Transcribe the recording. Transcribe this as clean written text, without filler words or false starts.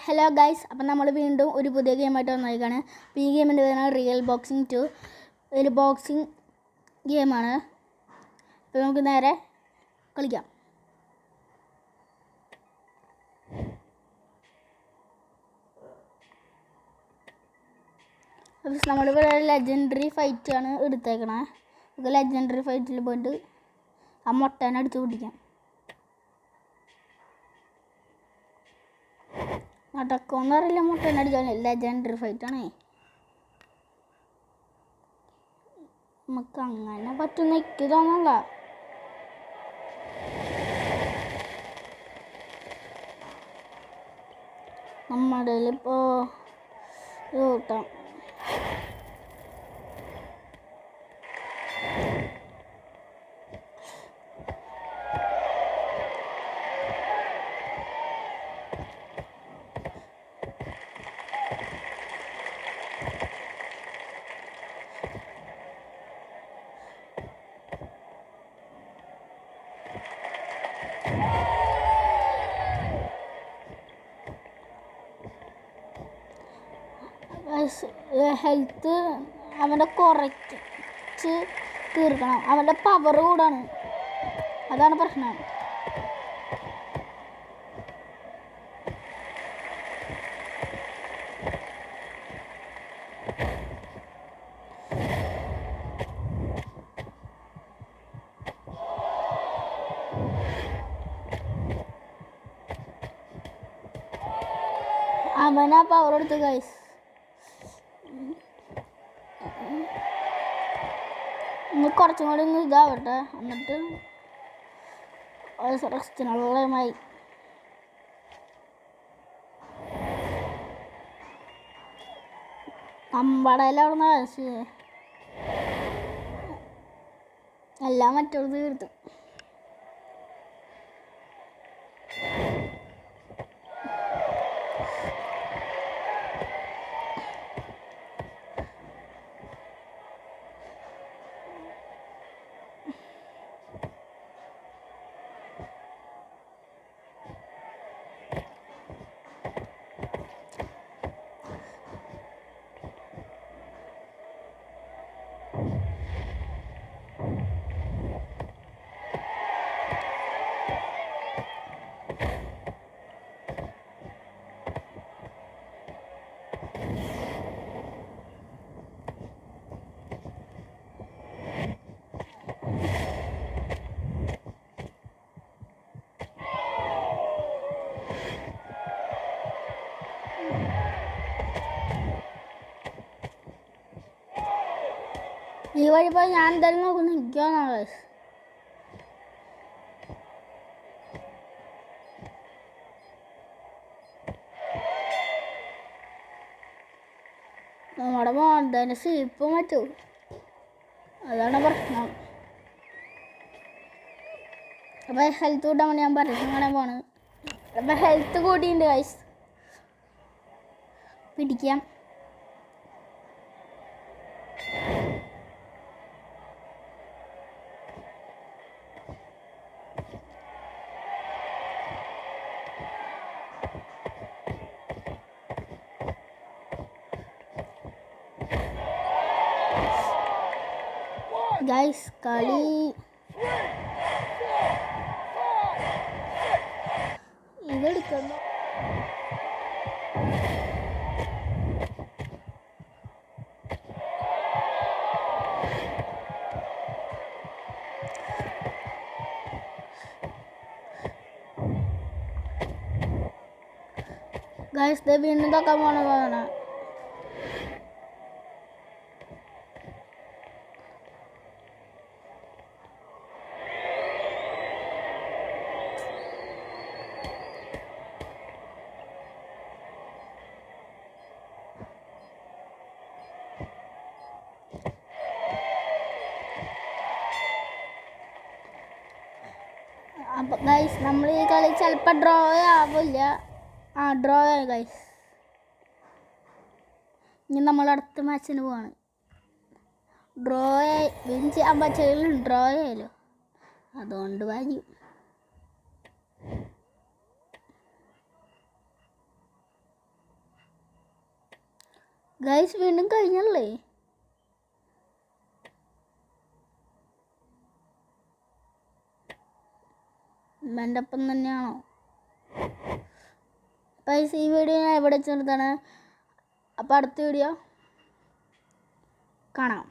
Hello guys, അപ്പം നമ്മൾ വീണ്ടും ഒരു പുതിയ ഗെയിമായിട്ട് വന്നേക്കാണ്. അപ്പോൾ ഈ ഗെയിമിൻ്റെ പേരാണ് റിയൽ ബോക്സിംഗ് 2. ഒരു ബോക്സിംഗ് ഗെയിമാണ്. അപ്പോൾ നമുക്ക് നേരെ കളിക്കാം. അപ്പോൾ നമ്മളിവിടെ ലെജൻഡറി ഫൈറ്റാണ് എടുത്തേക്കണേ. നമുക്ക് ലെജൻഡറി ഫൈറ്റിൽ പോയിട്ട് ആ മുട്ടേനെ അടിച്ച് പിടിക്കാം. നടക്കുമെന്ന് അറിയില്ല, മുട്ടേനെ അടിച്ചാൽ ലെജൻഡറി ഫൈറ്റാണേ. നമുക്ക് അങ്ങനെ പറ്റുന്ന എനിക്ക് തോന്നല്ല. നമ്മുടെ ഇപ്പോൾ കൂട്ടാം. ഹെൽത്ത് അവൻ്റെ കുറച്ച് തീർക്കണം. അവൻ്റെ പവർ കൂടാണ്, അതാണ് പ്രശ്നം. അവനാ പവർ എടുത്ത് ഗൈസ്. ഇനി കുറച്ചും കൂടി ഒന്ന് ഇതാവട്ടെ, എന്നിട്ട് റെസ്റ്റിനുള്ളമായി. അമ്പടയിലവിടുന്ന് കഴിച്ച് എല്ലാം മറ്റൊരു തീർത്തു. ഈ വഴി പോയി ഞാൻ എന്തായാലും നോക്കുന്നു. നിൽക്കുകയാണ് നമ്മുടെ മോന്തേനെ സീപ്പ് പറ്റൂ, അതാണ് പ്രശ്നം. അപ്പോൾ ഹെൽത്ത് കൂട്ടാൻ വേണ്ടി ഞാൻ പറഞ്ഞു അങ്ങനെ പോണ്. അപ്പോൾ ഹെൽത്ത് കൂട്ടിയിട്ടുണ്ട് ഗൈസ്. പിടിക്കാം. ഗൈസ് കളി ഇതെടുക്കുന്നു. ഗൈസ് വീണ്ടും തൊക്കാൻ പോണതാണ്. അപ്പം ഗൈസ് നമ്മൾ ഈ കളി ചിലപ്പോൾ ഡ്രോ ആവില്ല. ഡ്രോ ആയി ഗൈസ്. ഇനി നമ്മൾ അടുത്ത മാച്ചിന് പോവാണ്. ഡ്രോ ആയി വിൻ ചെയ്യാൻ പറ്റില്ല, ഡ്രോ ആയാലോ, അതുകൊണ്ട് വാങ്ങി. ഗൈസ് വീണ്ടും കഴിഞ്ഞല്ലേ? എൻ്റെ ഒപ്പം തന്നെയാണോ? ഗൈസ് ഈ വീഡിയോ ഞാൻ എവിടെ ചെറുതാണ്. അപ്പോൾ അടുത്ത വീഡിയോ കാണാം.